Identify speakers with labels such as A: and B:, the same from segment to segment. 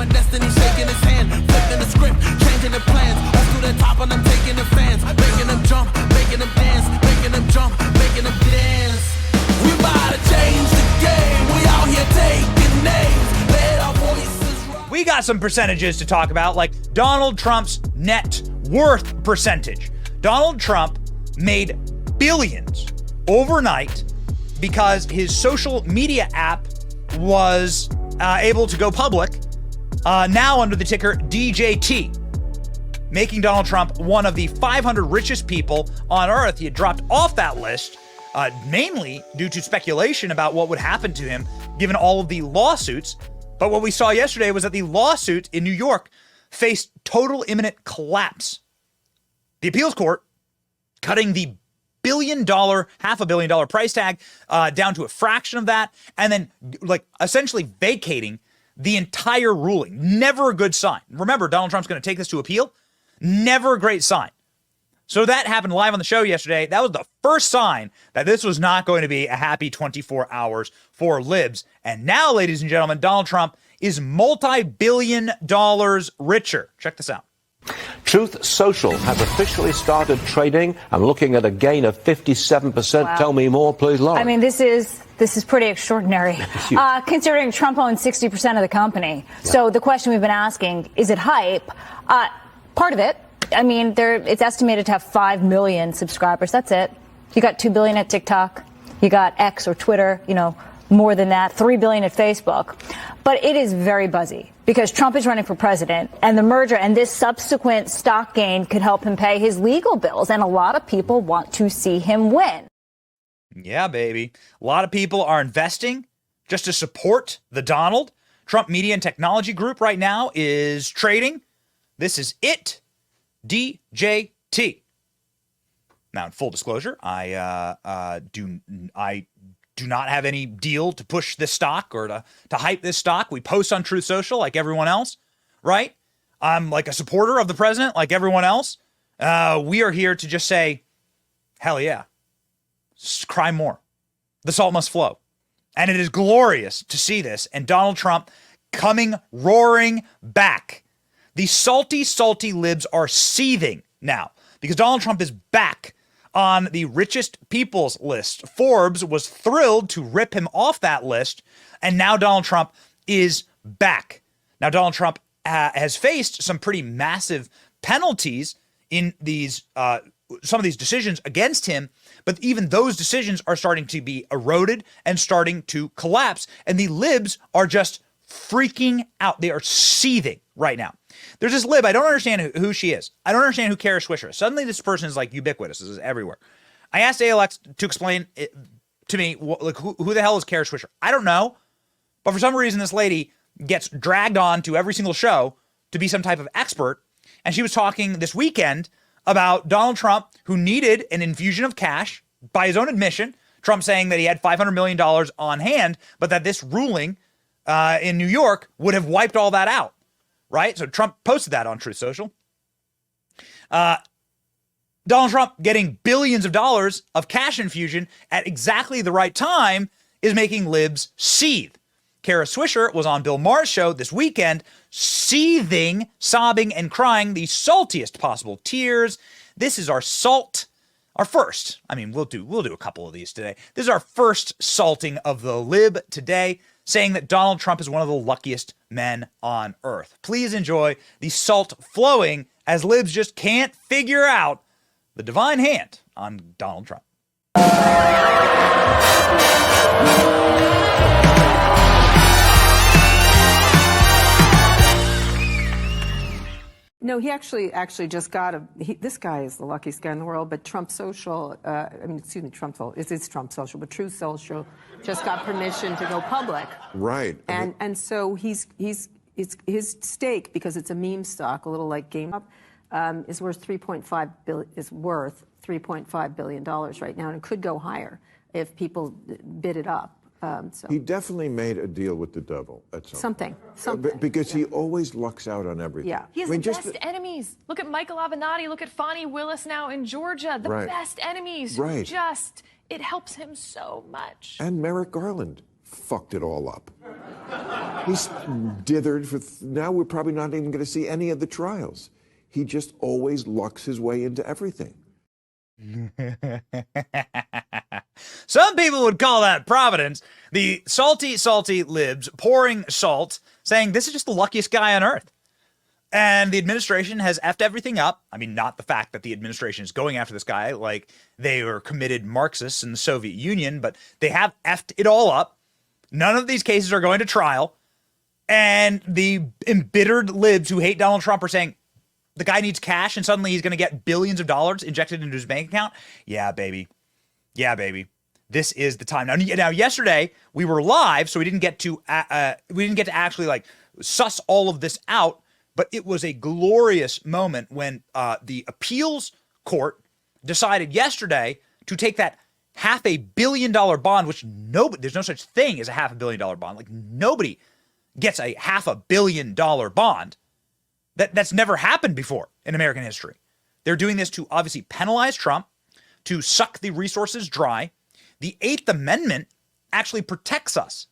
A: my destiny, shaking his hand, flipping the script, changing the plans. Up to the top and I'm taking the fans, making them jump, making them dance, making them jump, making them dance. We about to change the game. We out here taking names. Let our voices rise.
B: We got some percentages to talk about, like Donald Trump's net worth percentage. Donald Trump made billions overnight because his social media app was able to go public, now under the ticker DJT, making Donald Trump one of the 500 richest people on earth. He had dropped off that list, mainly due to speculation about what would happen to him given all of the lawsuits. But what we saw yesterday was that the lawsuit in New York faced total imminent collapse. The appeals court cutting the $500 million price tag down to a fraction of that, and then like essentially vacating the entire ruling. Never a good sign. Remember, Donald Trump's going to take this to appeal. Never a great sign. So that happened live on the show yesterday. That was the first sign that this was not going to be a happy 24 hours for Libs. And now, ladies and gentlemen, Donald Trump is multi-billion dollars richer. Check this out.
C: Truth Social has officially started trading. I'm looking at a gain of 57%.
D: Wow.
C: Tell me more, please, Lauren.
D: I mean, this is pretty extraordinary, considering Trump owns 60% of the company. Yeah. So the question we've been asking, is it hype? Part of it. I mean, it's estimated to have 5 million subscribers. That's it. You got 2 billion at TikTok. You got X or Twitter, more than that, 3 billion at Facebook. But it is very buzzy because Trump is running for president, and the merger and this subsequent stock gain could help him pay his legal bills. And a lot of people want to see him win.
B: Yeah, baby. A lot of people are investing just to support the Donald. Trump Media and Technology Group right now is trading. This is it. DJT. Now, in full disclosure, I do not have any deal to push this stock or to hype this stock. We post on Truth Social like everyone else, right? I'm like a supporter of the president like everyone else. We are here to just say, hell yeah, cry more. The salt must flow. And it is glorious to see this. And Donald Trump coming roaring back. The salty, salty libs are seething now because Donald Trump is back on the richest people's list. Forbes was thrilled to rip him off that list, and now Donald Trump is back. Now, Donald Trump has faced some pretty massive penalties in these some of these decisions against him, but even those decisions are starting to be eroded and starting to collapse, and the libs are just freaking out. They are seething right now. There's this lib. I don't understand who she is. I don't understand who Kara Swisher is. Suddenly this person is like ubiquitous. This is everywhere. I asked ALX to explain it to me, like who the hell is Kara Swisher? I don't know. But for some reason, this lady gets dragged on to every single show to be some type of expert. And she was talking this weekend about Donald Trump, who needed an infusion of cash by his own admission. Trump saying that he had $500 million on hand, but that this ruling in New York would have wiped all that out. Right? So Trump posted that on Truth Social. Donald Trump getting billions of dollars of cash infusion at exactly the right time is making libs seethe. Kara Swisher was on Bill Maher's show this weekend, seething, sobbing, and crying the saltiest possible tears. This is our salt, our first. I mean, we'll do a couple of these today. This is our first salting of the lib today, saying that Donald Trump is one of the luckiest men on earth. Please enjoy the salt flowing as libs just can't figure out the divine hand on Donald Trump.
E: No, he actually just got this guy is the luckiest guy in the world, but Trump Social, Trump Social, it's Trump Social, but Truth Social just got permission to go public.
F: Right.
E: And so his stake, because it's a meme stock, a little like GameStop, is worth $3.5 billion right now, and it could go higher if people bid it up. So.
F: He definitely made a deal with the devil at
E: something.
F: Because he always lucks out on everything.
E: Yeah.
G: He has the best enemies. Look at Michael Avenatti. Look at Fani Willis now in Georgia. The best enemies. Right. It helps him so much.
F: And Merrick Garland. fucked it all up. He's dithered for, now we're probably not even going to see any of the trials. He just always lucks his way into everything.
B: Some people would call that providence. The salty, salty libs pouring salt, saying this is just the luckiest guy on earth. And the administration has effed everything up. I mean, not the fact that the administration is going after this guy like they were committed Marxists in the Soviet Union, but they have effed it all up. None of these cases are going to trial. And the embittered libs who hate Donald Trump are saying, the guy needs cash and suddenly he's going to get billions of dollars injected into his bank account. Yeah, baby. Yeah, baby. This is the time. Now yesterday we were live, so we didn't get to actually like suss all of this out, but it was a glorious moment when the appeals court decided yesterday to take that $500 million bond, which there's no such thing as a $500 million bond. Like nobody gets a $500 million bond. That's never happened before in American history. They're doing this to obviously penalize Trump, to suck the resources dry. The 8th Amendment actually protects us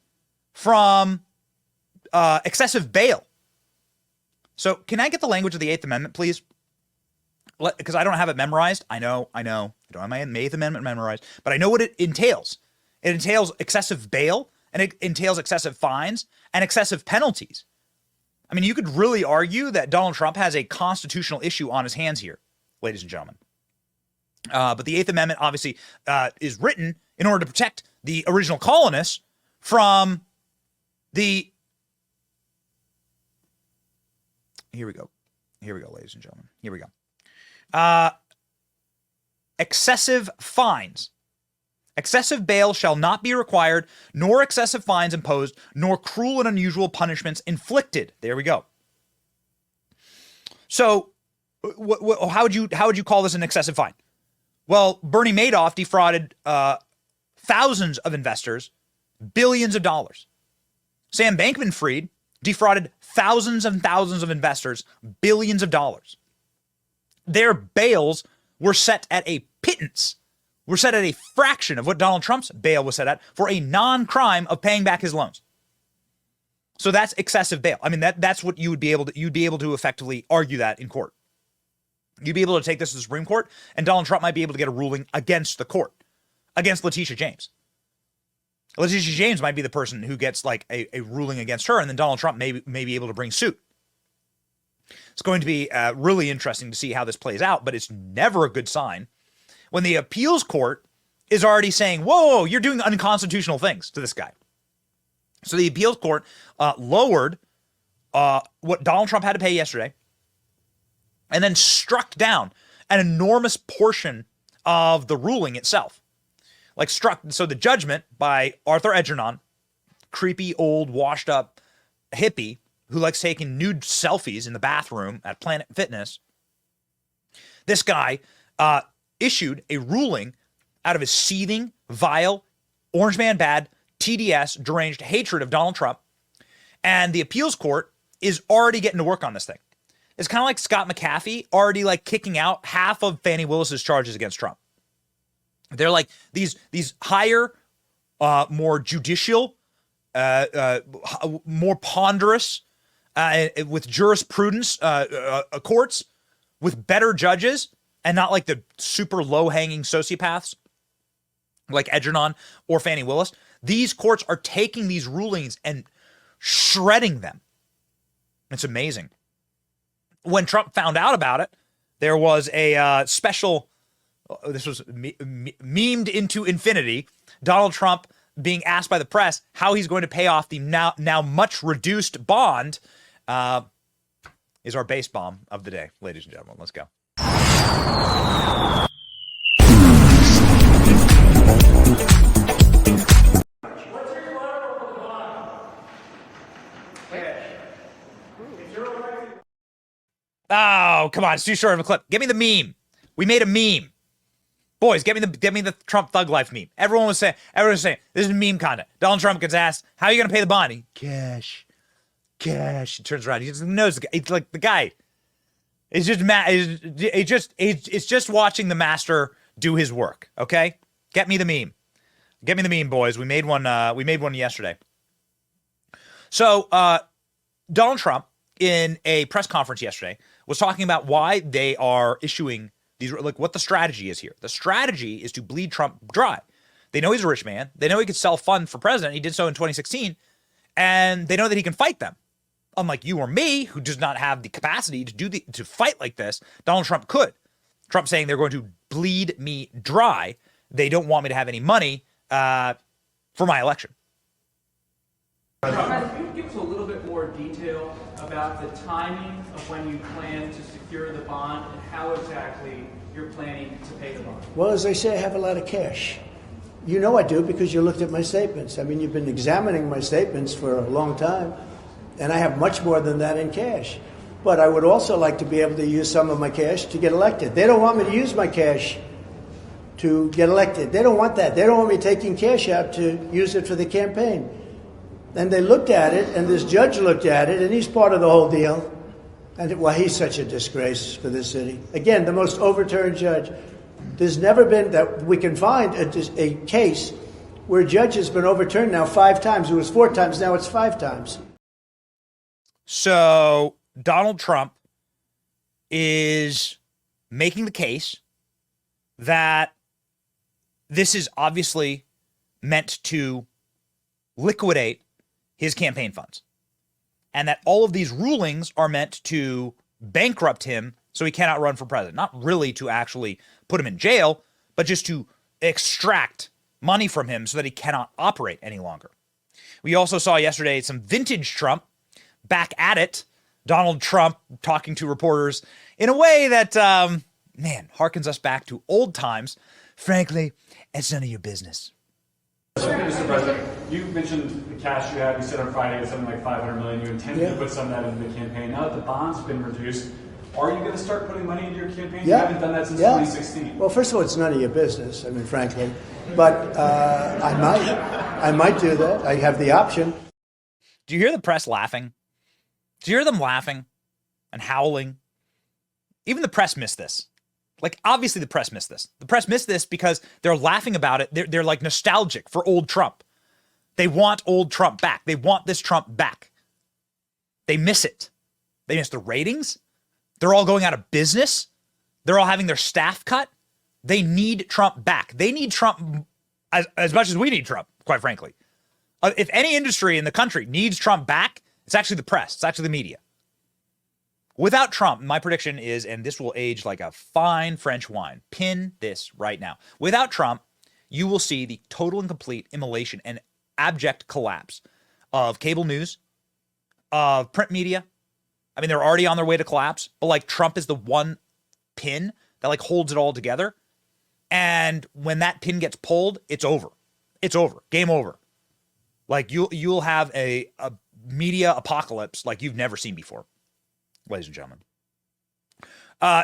B: from excessive bail. So can I get the language of the 8th Amendment, please? Because I don't have it memorized. I know. I don't have my 8th Amendment memorized, but I know what it entails. It entails excessive bail, and it entails excessive fines and excessive penalties. I mean, you could really argue that Donald Trump has a constitutional issue on his hands here, ladies and gentlemen. But the 8th Amendment obviously is written in order to protect the original colonists from the... Here we go, ladies and gentlemen. Here we go. Excessive fines. Excessive bail shall not be required, nor excessive fines imposed, nor cruel and unusual punishments inflicted. There we go. So, how would you call this an excessive fine? Well, Bernie Madoff defrauded thousands of investors billions of dollars. Sam Bankman-Fried defrauded thousands and thousands of investors billions of dollars. Their bails were set at a pittance. Were set at a fraction of what Donald Trump's bail was set at for a non-crime of paying back his loans. So that's excessive bail. I mean, that's what you'd be able to effectively argue that in court. You'd be able to take this to the Supreme Court, and Donald Trump might be able to get a ruling against the court, against Letitia James. Letitia James might be the person who gets like a ruling against her, and then Donald Trump may be able to bring suit. It's going to be really interesting to see how this plays out, but it's never a good sign when the appeals court is already saying, whoa, you're doing unconstitutional things to this guy. So the appeals court lowered what Donald Trump had to pay yesterday and then struck down an enormous portion of the ruling itself. So the judgment by Arthur Edgernon, creepy, old, washed up hippie who likes taking nude selfies in the bathroom at Planet Fitness, this guy issued a ruling out of his seething, vile, orange man bad, TDS, deranged hatred of Donald Trump. And the appeals court is already getting to work on this thing. It's kind of like Scott McAfee already like kicking out half of Fani Willis's charges against Trump. They're like these higher, more judicial, more ponderous, with jurisprudence courts with better judges, and not like the super low-hanging sociopaths like Edgernon or Fani Willis. These courts are taking these rulings and shredding them. It's amazing. When Trump found out about it, there was a special, this was memed into infinity, Donald Trump being asked by the press how he's going to pay off the now much reduced bond, is our base bomb of the day, ladies and gentlemen. Let's go. Oh, come on. It's too short of a clip. Give me the meme. We made a meme. Boys, get me the Trump thug life meme. Everyone was saying, this is meme content. Donald Trump gets asked, how are you going to pay the bond? Cash. He turns around. He just knows the guy. It's like the guy. It's just it's just watching the master do his work. Okay, get me the meme. Get me the meme, boys. We made one yesterday. So Donald Trump, in a press conference yesterday, was talking about why they are issuing these, like what the strategy is here. The strategy is to bleed Trump dry. They know he's a rich man. They know he could self-fund for president. He did so in 2016. And they know that he can fight them. Unlike you or me, who does not have the capacity to fight like this, Donald Trump could. Trump saying they're going to bleed me dry. They don't want me to have any money for my election.
H: Can you give us a little bit more detail about the timing of when you plan to secure the bond and how exactly you're planning to pay the bond?
I: Well, as I say, I have a lot of cash. You know I do because you looked at my statements. I mean, you've been examining my statements for a long time, and I have much more than that in cash. But I would also like to be able to use some of my cash to get elected. They don't want me to use my cash to get elected. They don't want that. They don't want me taking cash out to use it for the campaign. And they looked at it, and this judge looked at it, and he's part of the whole deal. And, well, he's such a disgrace for this city. Again, the most overturned judge. There's never been that we can find a case where a judge has been overturned now 5 times. It was 4 times, now it's 5 times.
B: So Donald Trump is making the case that this is obviously meant to liquidate his campaign funds, and that all of these rulings are meant to bankrupt him so he cannot run for president. Not really to actually put him in jail, but just to extract money from him so that he cannot operate any longer. We also saw yesterday some vintage Trump back at it. Donald Trump talking to reporters in a way that, harkens us back to old times. Frankly, it's none of your business.
H: Mr. President, you mentioned the cash you had. You said on Friday it's something like $500 million. You intended to put some of that into the campaign. Now that the bond's been reduced, are you going to start putting money into your campaign? You haven't done that since 2016.
I: Well, first of all, it's none of your business, I mean, frankly. But I might do that. I have the option.
B: Do you hear the press laughing? Do you hear them laughing and howling? Even the press missed this. Like, obviously the press missed this. The press missed this because they're laughing about it. They're like nostalgic for old Trump. They want old Trump back. They want this Trump back. They miss it. They miss the ratings. They're all going out of business. They're all having their staff cut. They need Trump back. They need Trump as much as we need Trump, quite frankly. If any industry in the country needs Trump back, it's actually the press. It's actually the media. Without Trump, my prediction is, and this will age like a fine French wine, pin this right now. Without Trump, you will see the total and complete immolation and abject collapse of cable news, of print media. I mean, they're already on their way to collapse, but like Trump is the one pin that like holds it all together. And when that pin gets pulled, it's over. It's over. Game over. Like you'll have a media apocalypse like you've never seen before, ladies and gentlemen.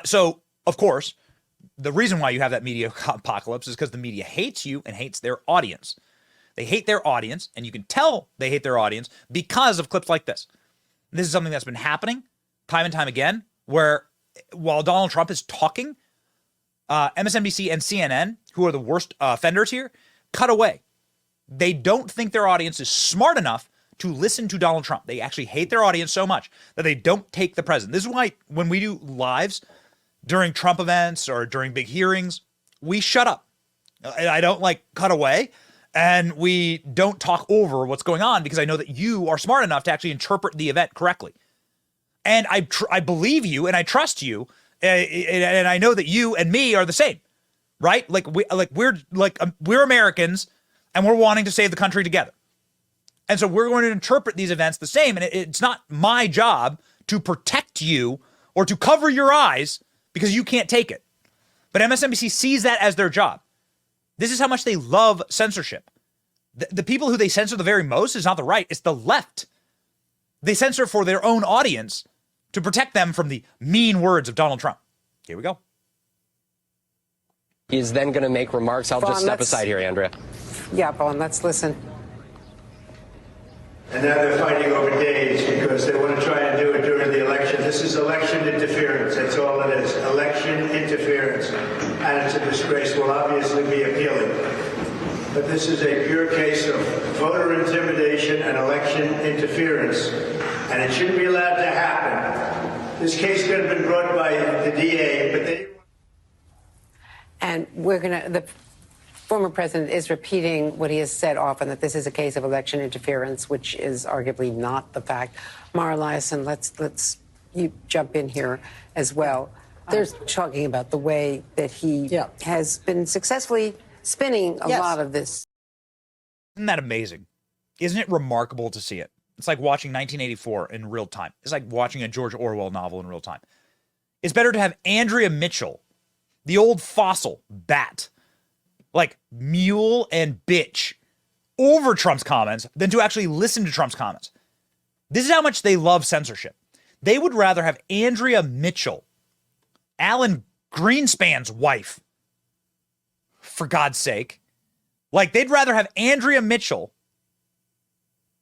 B: So, of course, the reason why you have that media apocalypse is because the media hates you and hates their audience. They hate their audience, and you can tell they hate their audience because of clips like this. This is something that's been happening time and time again, where while Donald Trump is talking, MSNBC and CNN, who are the worst offenders here, cut away. They don't think their audience is smart enough to listen to Donald Trump. They actually hate their audience so much that they don't take the president. This is why when we do lives during Trump events or during big hearings, we shut up. I don't like cut away, and we don't talk over what's going on because I know that you are smart enough to actually interpret the event correctly. And I believe you and I trust you, and I know that you and me are the same, right? We're Americans, and we're wanting to save the country together. And so we're going to interpret these events the same. And it's not my job to protect you or to cover your eyes because you can't take it. But MSNBC sees that as their job. This is how much they love censorship. The people who they censor the very most is not the right, it's the left. They censor for their own audience to protect them from the mean words of Donald Trump. Here we go.
J: He is then going to make remarks. I'll just step aside here, Andrea.
E: Yeah, Vaughn, let's listen.
I: And now they're fighting over days because they want to try and do it during the election. This is election interference. That's all it is. Election interference. And it's a disgrace. We'll obviously be appealing. but this is a pure case of voter intimidation and election interference, and it shouldn't be allowed to happen. This case could have been brought by the DA, but they...
E: And the former president is repeating what he has said often, that this is a case of election interference, which is arguably not the fact. Mara Liasson, let's you jump in here as well. They're talking about the way that he has been successfully spinning a lot of this.
B: Isn't that amazing? Isn't it remarkable to see it? It's like watching 1984 in real time. It's like watching a George Orwell novel in real time. It's better to have Andrea Mitchell, the old fossil bat, like mule and bitch, over Trump's comments than to actually listen to Trump's comments. This is how much they love censorship. They would rather have Andrea Mitchell, Alan Greenspan's wife, for God's sake. Like, they'd rather have Andrea Mitchell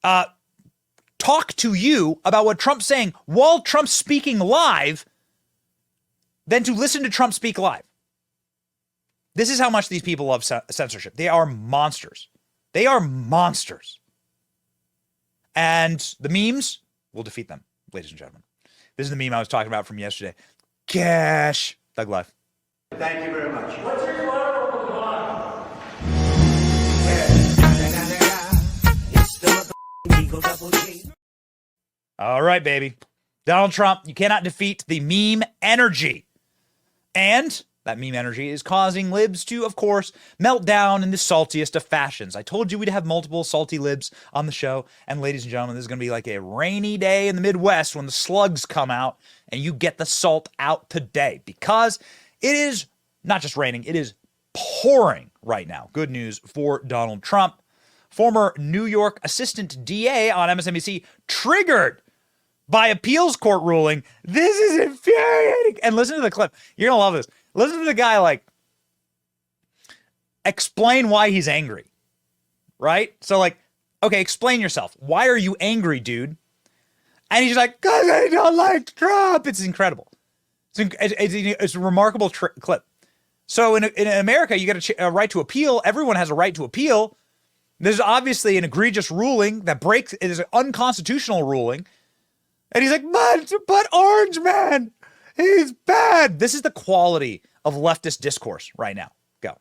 B: talk to you about what Trump's saying while Trump's speaking live than to listen to Trump speak live. This is how much these people love censorship. They are monsters. They are monsters. And the memes will defeat them, ladies and gentlemen. This is the meme I was talking about from yesterday. Cash. Thug Life.
I: Thank you very much.
K: What's your collateral line?
B: All right, baby. Donald Trump, you cannot defeat the meme energy. And that meme energy is causing libs to, of course, melt down in the saltiest of fashions. I told you we'd have multiple salty libs on the show. And ladies and gentlemen, this is going to be like a rainy day in the Midwest when the slugs come out and you get the salt out today, because it is not just raining, it is pouring right now. Good news for Donald Trump. Former New York assistant DA on MSNBC triggered by appeals court ruling. This is infuriating. And listen to the clip. You're going to love this. Listen to the guy, like, explain why he's angry, right? So, like, okay, explain yourself. Why are you angry, dude? And he's like, because I don't like Trump. It's incredible. It's a remarkable clip. So in America, you get a right to appeal. Everyone has a right to appeal. There's obviously an egregious ruling that breaks. It is an unconstitutional ruling. And he's like, but Orange Man, he's bad. This is the quality of leftist discourse right now. Go.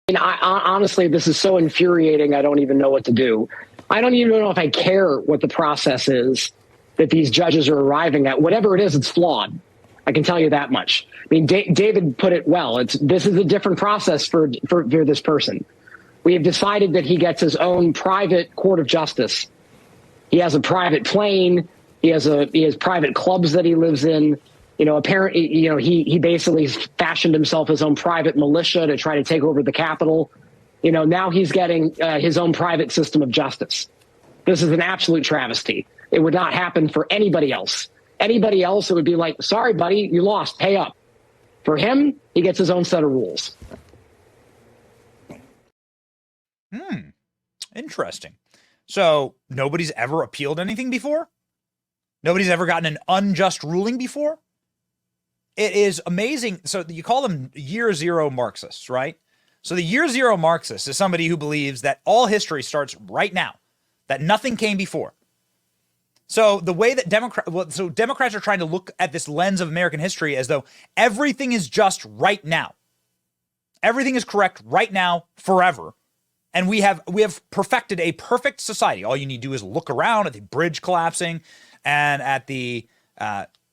J: And honestly, this is so infuriating, I don't even know what to do. I don't even know if I care what the process is that these judges are arriving at. Whatever it is, it's flawed. I can tell you that much. I mean, David put it well. This is a different process for this person. We have decided that he gets his own private court of justice. He has a private plane. He has private clubs that he lives in. Apparently, he basically fashioned himself his own private militia to try to take over the Capitol. Now he's getting his own private system of justice. This is an absolute travesty. It would not happen for anybody else. Anybody else, it would be like, sorry, buddy, you lost, pay up. For him, he gets his own set of rules.
B: Interesting. So nobody's ever appealed anything before? Nobody's ever gotten an unjust ruling before? It is amazing. So you call them year zero Marxists, right? So the year zero Marxist is somebody who believes that all history starts right now, that nothing came before. So the way that Democrats are trying to look at this lens of American history as though everything is just right now. Everything is correct right now, forever. And we have perfected a perfect society. All you need to do is look around at the bridge collapsing and at the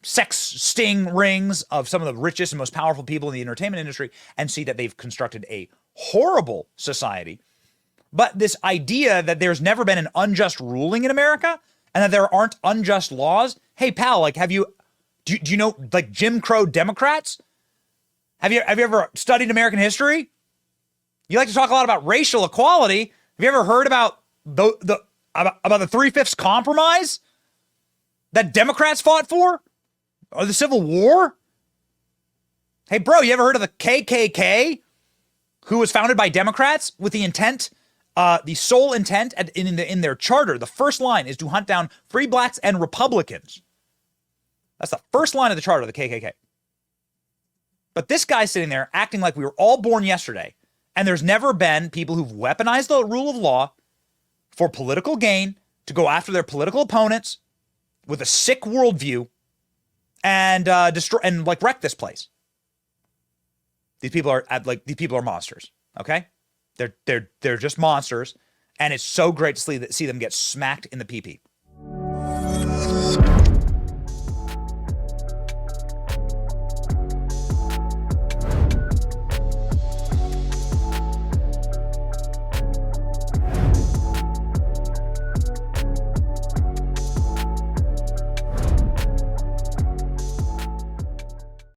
B: sex sting rings of some of the richest and most powerful people in the entertainment industry and see that they've constructed a horrible society. But this idea that there's never been an unjust ruling in America and that there aren't unjust laws. Hey, pal, like, do you know, like, Jim Crow Democrats? Have you ever studied American history? You like to talk a lot about racial equality. Have you ever heard about the 3/5 compromise that Democrats fought for? Or the Civil War? Hey, bro, you ever heard of the KKK, who was founded by Democrats with the intent, the sole intent in their charter? The first line is to hunt down free blacks and Republicans. That's the first line of the charter of the KKK. But this guy's sitting there acting like we were all born yesterday, and there's never been people who've weaponized the rule of law for political gain, to go after their political opponents with a sick worldview and destroy and like wreck this place. These people are monsters. Okay, they're just monsters, and it's so great to see them get smacked in the PP.